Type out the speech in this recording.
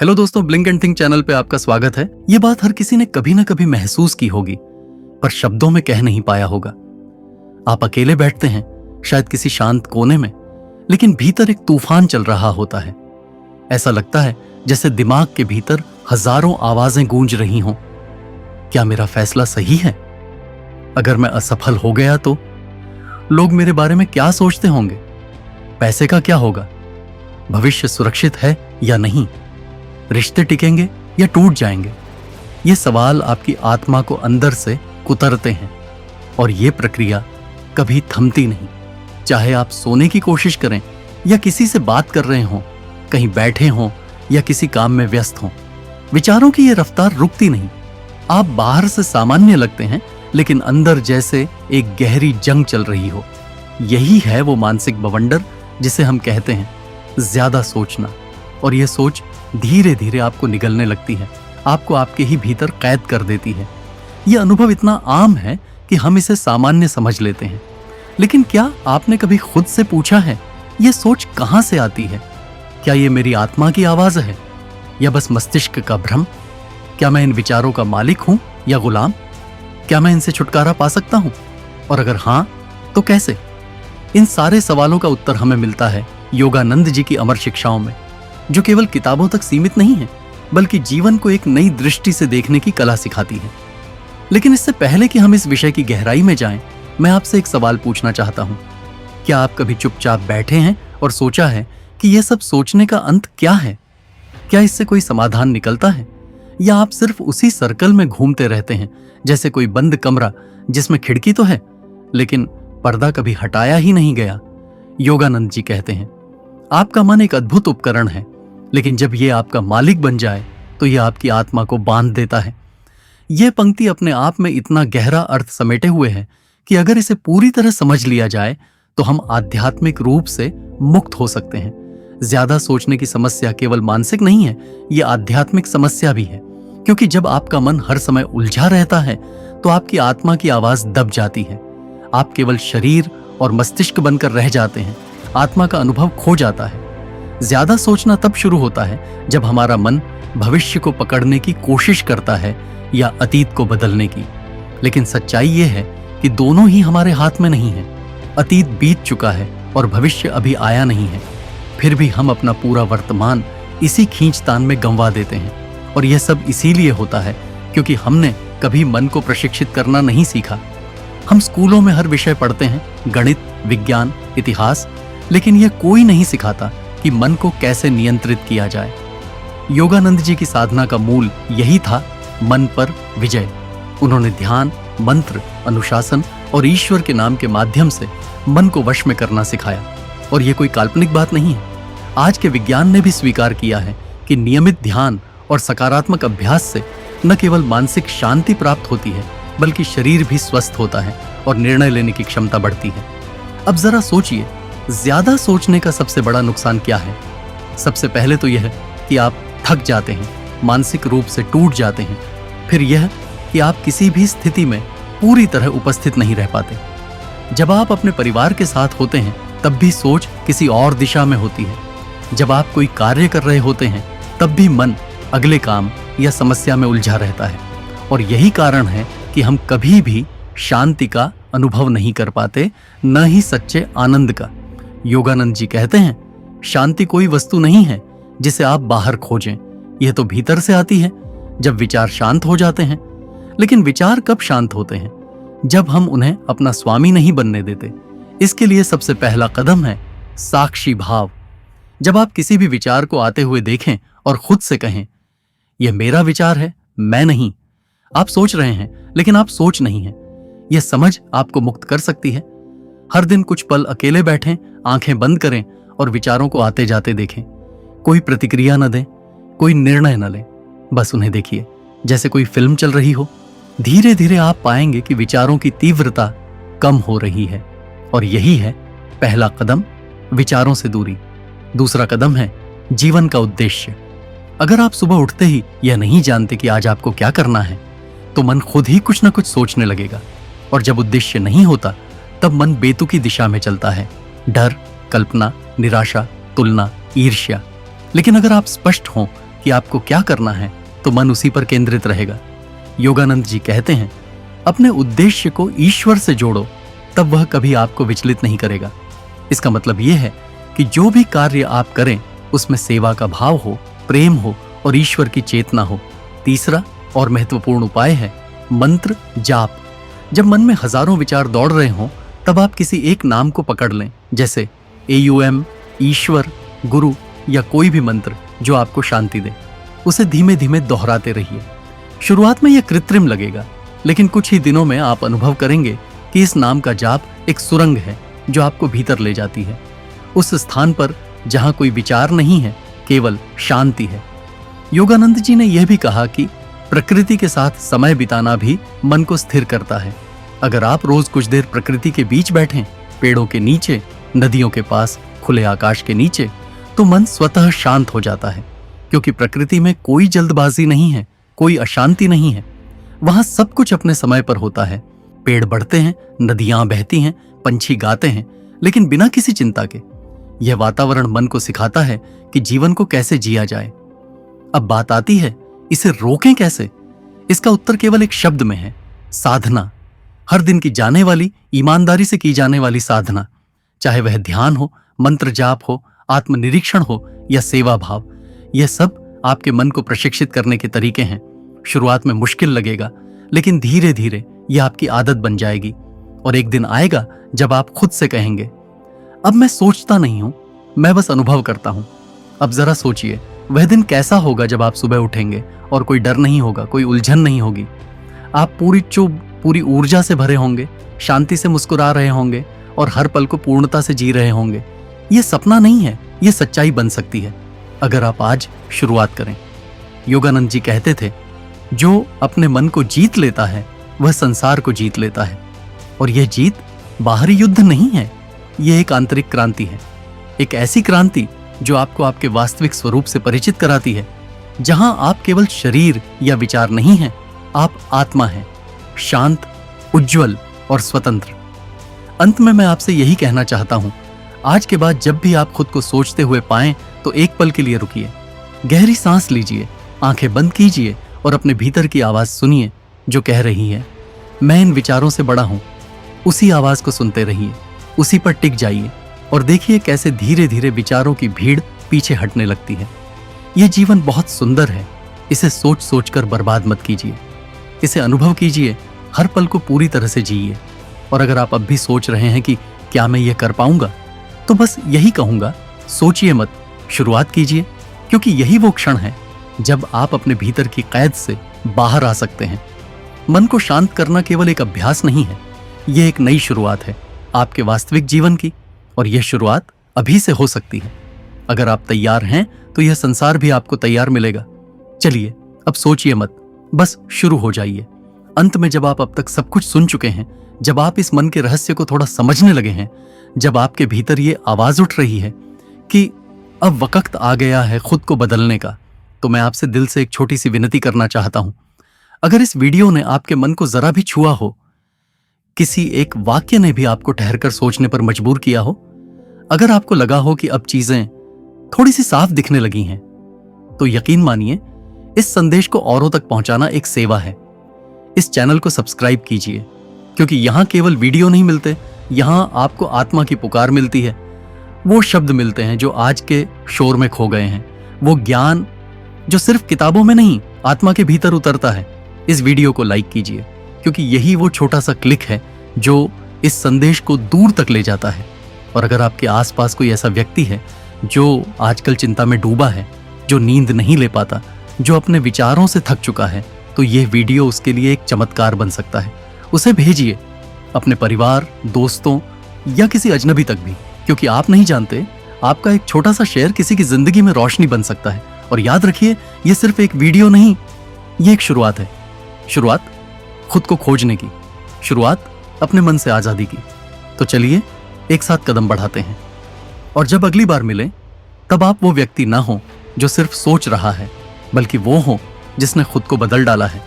Hello दोस्तों, blink and think channel पे आपका स्वागत है। ये बात हर किसी ने कभी ना कभी महसूस की होगी, पर शब्दों में कह नहीं पाया होगा। आप अकेले बैठते हैं, शायद किसी शांत कोने में, लेकिन भीतर एक तूफान चल रहा होता है। ऐसा लगता है जैसे दिमाग के भीतर हजारों आवाजें गूंज रही हों। क्या मेरा फैसला सही है? अगर मैं असफल हो गया तो लोग मेरे बारे में क्या सोचते होंगे? पैसे का क्या होगा? भविष्य सुरक्षित है या नहीं? रिश्ते टिकेंगे या टूट जाएंगे? ये सवाल आपकी आत्मा को अंदर से कुतरते हैं, और ये प्रक्रिया कभी थमती नहीं। चाहे आप सोने की कोशिश करें या किसी से बात कर रहे हों, कहीं बैठे हों या किसी काम में व्यस्त हों, विचारों की ये रफ्तार रुकती नहीं। आप बाहर से सामान्य लगते हैं, लेकिन अंदर जैसे एक गहरी जंग चल रही हो। यही है वो मानसिक बवंडर जिसे हम कहते हैं ज्यादा सोचना। और यह सोच धीरे धीरे आपको निगलने लगती है, आपको आपके ही भीतर कैद कर देती है। यह अनुभव इतना आम है कि हम इसे सामान्य समझ लेते हैं, लेकिन क्या आपने कभी खुद से पूछा है, यह सोच कहां से आती है? क्या यह मेरी आत्मा की आवाज है या बस मस्तिष्क का भ्रम? क्या मैं इन विचारों का मालिक हूं या गुलाम? क्या मैं इनसे छुटकारा पा सकता हूं, और अगर हां तो कैसे? इन सारे सवालों का उत्तर हमें मिलता है योगानंद जी की अमर शिक्षाओं में, जो केवल किताबों तक सीमित नहीं है, बल्कि जीवन को एक नई दृष्टि से देखने की कला सिखाती है। लेकिन इससे पहले कि हम इस विषय की गहराई में जाएं, मैं आपसे एक सवाल पूछना चाहता हूं। क्या आप कभी चुपचाप बैठे हैं और सोचा है कि यह सब सोचने का अंत क्या है? क्या इससे कोई समाधान निकलता है, या आप सिर्फ उसी सर्कल में घूमते रहते हैं, जैसे कोई बंद कमरा जिसमें खिड़की तो है लेकिन पर्दा कभी हटाया ही नहीं गया? योगानंद जी कहते हैं, आपका मन एक अद्भुत उपकरण है, लेकिन जब यह आपका मालिक बन जाए तो यह आपकी आत्मा को बांध देता है। यह पंक्ति अपने आप में इतना गहरा अर्थ समेटे हुए है कि अगर इसे पूरी तरह समझ लिया जाए तो हम आध्यात्मिक रूप से मुक्त हो सकते हैं। ज्यादा सोचने की समस्या केवल मानसिक नहीं है, यह आध्यात्मिक समस्या भी है, क्योंकि जब आपका मन हर समय उलझा रहता है तो आपकी आत्मा की आवाज दब जाती है। आप केवल शरीर और मस्तिष्क बनकर रह जाते हैं, आत्मा का अनुभव खो जाता है। ज्यादा सोचना तब शुरू होता है जब हमारा मन भविष्य को पकड़ने की कोशिश करता है या अतीत को बदलने की। लेकिन सच्चाई यह है कि दोनों ही हमारे हाथ में नहीं है। अतीत बीत चुका है और भविष्य अभी आया नहीं है, फिर भी हम अपना पूरा वर्तमान इसी खींचतान में गंवा देते हैं। और यह सब इसीलिए होता है क्योंकि हमने कभी मन को प्रशिक्षित करना नहीं सीखा। हम स्कूलों में हर विषय पढ़ते हैं, गणित, विज्ञान, इतिहास, लेकिन यह कोई नहीं सिखाता कि मन को कैसे नियंत्रित किया जाए। योगानंद जी की साधना का मूल यही था, मन पर विजय। उन्होंने ध्यान, मंत्र, अनुशासन और ईश्वर के नाम के माध्यम से मन को वश में करना सिखाया। और यह कोई काल्पनिक बात नहीं है। आज के विज्ञान ने भी स्वीकार किया है कि नियमित ध्यान और सकारात्मक अभ्यास से न केवल मानसिक शांति प्राप्त होती है, बल्कि शरीर भी स्वस्थ होता है और निर्णय लेने की क्षमता बढ़ती है। अब जरा सोचिए, ज्यादा सोचने का सबसे बड़ा नुकसान क्या है? सबसे पहले तो यह कि आप थक जाते हैं, मानसिक रूप से टूट जाते हैं। फिर यह कि आप किसी भी स्थिति में पूरी तरह उपस्थित नहीं रह पाते। जब आप अपने परिवार के साथ होते हैं तब भी सोच किसी और दिशा में होती है। जब आप कोई कार्य कर रहे होते हैं तब भी मन अगले काम या समस्या में उलझा रहता है। और यही कारण है कि हम कभी भी शांति का अनुभव नहीं कर पाते, न ही सच्चे आनंद का। योगानंद जी कहते हैं, शांति कोई वस्तु नहीं है जिसे आप बाहर खोजें, यह तो भीतर से आती है जब विचार शांत हो जाते हैं। लेकिन विचार कब शांत होते हैं? जब हम उन्हें अपना स्वामी नहीं बनने देते। इसके लिए सबसे पहला कदम है साक्षी भाव। जब आप किसी भी विचार को आते हुए देखें और खुद से कहें, यह मेरा विचार है, मैं नहीं। आप सोच रहे हैं लेकिन आप सोच नहीं हैं। यह समझ आपको मुक्त कर सकती है। हर दिन कुछ पल अकेले बैठें, आंखें बंद करें और विचारों को आते जाते देखें। कोई प्रतिक्रिया न दें, कोई निर्णय न लें, बस उन्हें देखिए जैसे कोई फिल्म चल रही हो। धीरे धीरे आप पाएंगे कि विचारों की तीव्रता कम हो रही है। और यही है पहला कदम, विचारों से दूरी। दूसरा कदम है जीवन का उद्देश्य। अगर आप सुबह उठते ही यह नहीं जानते कि आज आपको क्या करना है, तो मन खुद ही कुछ न कुछ सोचने लगेगा। और जब उद्देश्य नहीं होता तब मन बेतुकी दिशा में चलता है, डर, कल्पना, निराशा, तुलना, ईर्ष्या। लेकिन अगर आप स्पष्ट हों कि आपको क्या करना है तो मन उसी पर केंद्रित रहेगा। योगानंद जी कहते हैं, अपने उद्देश्य को ईश्वर से जोड़ो, तब वह कभी आपको विचलित नहीं करेगा। इसका मतलब यह है कि जो भी कार्य आप करें उसमें सेवा का भाव हो, प्रेम हो और ईश्वर की चेतना हो। तीसरा और महत्वपूर्ण उपाय है मंत्र जाप। जब मन में हजारों विचार दौड़ रहे हों तब आप किसी एक नाम को पकड़ लें, जैसे AUM, ईश्वर, गुरु या कोई भी मंत्र जो आपको शांति दे। उसे धीमे धीमे दोहराते रहिए। शुरुआत में यह कृत्रिम लगेगा, लेकिन कुछ ही दिनों में आप अनुभव करेंगे कि इस नाम का जाप एक सुरंग है जो आपको भीतर ले जाती है, उस स्थान पर जहां कोई विचार नहीं है, केवल शांति है। योगानंद जी ने यह भी कहा कि प्रकृति के साथ समय बिताना भी मन को स्थिर करता है। अगर आप रोज कुछ देर प्रकृति के बीच बैठें, पेड़ों के नीचे, नदियों के पास, खुले आकाश के नीचे, तो मन स्वतः शांत हो जाता है, क्योंकि प्रकृति में कोई जल्दबाजी नहीं है, कोई अशांति नहीं है। वहां सब कुछ अपने समय पर होता है। पेड़ बढ़ते हैं, नदियां बहती हैं, पंछी गाते हैं, लेकिन बिना किसी चिंता के। यह वातावरण मन को सिखाता है कि जीवन को कैसे जिया जाए। अब बात आती है, इसे रोकें कैसे? इसका उत्तर केवल एक शब्द में है, साधना। हर दिन की जाने वाली, ईमानदारी से की जाने वाली साधना, चाहे वह ध्यान हो, मंत्र जाप हो, आत्मनिरीक्षण हो या सेवा भाव, यह सब आपके मन को प्रशिक्षित करने के तरीके हैं। शुरुआत में मुश्किल लगेगा, लेकिन धीरे धीरे यह आपकी आदत बन जाएगी और एक दिन आएगा जब आप खुद से कहेंगे, अब मैं सोचता नहीं हूं, मैं बस अनुभव करता हूं। अब जरा सोचिए, वह दिन कैसा होगा जब आप सुबह उठेंगे और कोई डर नहीं होगा, कोई उलझन नहीं होगी। आप पूरी ऊर्जा से भरे होंगे, शांति से मुस्कुरा रहे होंगे और हर पल को पूर्णता से जी रहे होंगे। यह सपना नहीं है, यह सच्चाई बन सकती है अगर आप आज शुरुआत करें। योगानंद जी कहते थे, जो अपने मन को जीत लेता है वह संसार को जीत लेता है। और यह जीत बाहरी युद्ध नहीं है, यह एक आंतरिक क्रांति है। एक ऐसी क्रांति जो आपको आपके वास्तविक स्वरूप से परिचित कराती है, जहां आप केवल शरीर या विचार नहीं हैं, आप आत्मा हैं, शांत, उज्जवल और स्वतंत्र। अंत में मैं आपसे यही कहना चाहता हूं, आज के बाद जब भी आप खुद को सोचते हुए पाएं तो एक पल के लिए रुकिए, गहरी सांस लीजिए, आंखें बंद कीजिए और अपने भीतर की आवाज सुनिए जो कह रही है, मैं इन विचारों से बड़ा हूं। उसी आवाज को सुनते रहिए, उसी पर टिक जाइए और देखिए कैसे धीरे धीरे विचारों की भीड़ पीछे हटने लगती है। यह जीवन बहुत सुंदर है, इसे सोच सोच कर बर्बाद मत कीजिए, इसे अनुभव कीजिए, हर पल को पूरी तरह से जिए। और अगर आप अब भी सोच रहे हैं कि क्या मैं ये कर पाऊंगा, तो बस यही कहूंगा, सोचिए मत, शुरुआत कीजिए, क्योंकि यही वो क्षण है जब आप अपने भीतर की कैद से बाहर आ सकते हैं। मन को शांत करना केवल एक अभ्यास नहीं है, यह एक नई शुरुआत है आपके वास्तविक जीवन की, और यह शुरुआत अभी से हो सकती है। अगर आप तैयार हैं तो यह संसार भी आपको तैयार मिलेगा। चलिए अब सोचिए मत, बस शुरू हो जाइए। अंत में जब आप अब तक सब कुछ सुन चुके हैं, जब आप इस मन के रहस्य को थोड़ा समझने लगे हैं, जब आपके भीतर ये आवाज उठ रही है कि अब वक्त आ गया है खुद को बदलने का, तो मैं आपसे दिल से एक छोटी सी विनती करना चाहता हूं। अगर इस वीडियो ने आपके मन को जरा भी छुआ हो, किसी एक वाक्य ने भी आपको ठहरकर सोचने पर मजबूर किया हो, अगर आपको लगा हो कि अब चीजें थोड़ी सी साफ दिखने लगी हैं, तो यकीन मानिए इस संदेश को औरों तक पहुंचाना एक सेवा है। इस चैनल को सब्सक्राइब कीजिए, क्योंकि यहां केवल वीडियो नहीं मिलते, यहां आपको आत्मा की पुकार मिलती है। वो शब्द मिलते हैं जो आज के शोर में खो गए हैं, वो ज्ञान जो सिर्फ किताबों में नहीं, आत्मा के भीतर उतरता है। इस वीडियो को लाइक कीजिए, क्योंकि यही वो छोटा सा क्लिक है जो इस संदेश को दूर तक ले जाता है। और अगर आपके आसपास कोई ऐसा व्यक्ति है जो आजकल चिंता में डूबा है, जो नींद नहीं ले पाता, जो अपने विचारों से थक चुका है, तो यह वीडियो उसके लिए एक चमत्कार बन सकता है। उसे भेजिए अपने परिवार, दोस्तों या किसी अजनबी तक भी, क्योंकि आप नहीं जानते, आपका एक छोटा सा शेयर किसी की जिंदगी में रोशनी बन सकता है। और याद रखिए, यह सिर्फ एक वीडियो नहीं, यह एक शुरुआत है। शुरुआत खुद को खोजने की, शुरुआत अपने मन से आजादी की। तो चलिए एक साथ कदम बढ़ाते हैं, और जब अगली बार मिलें तब आप वो व्यक्ति ना हो जो सिर्फ सोच रहा है, बल्कि वो हो जिसने खुद को बदल डाला है।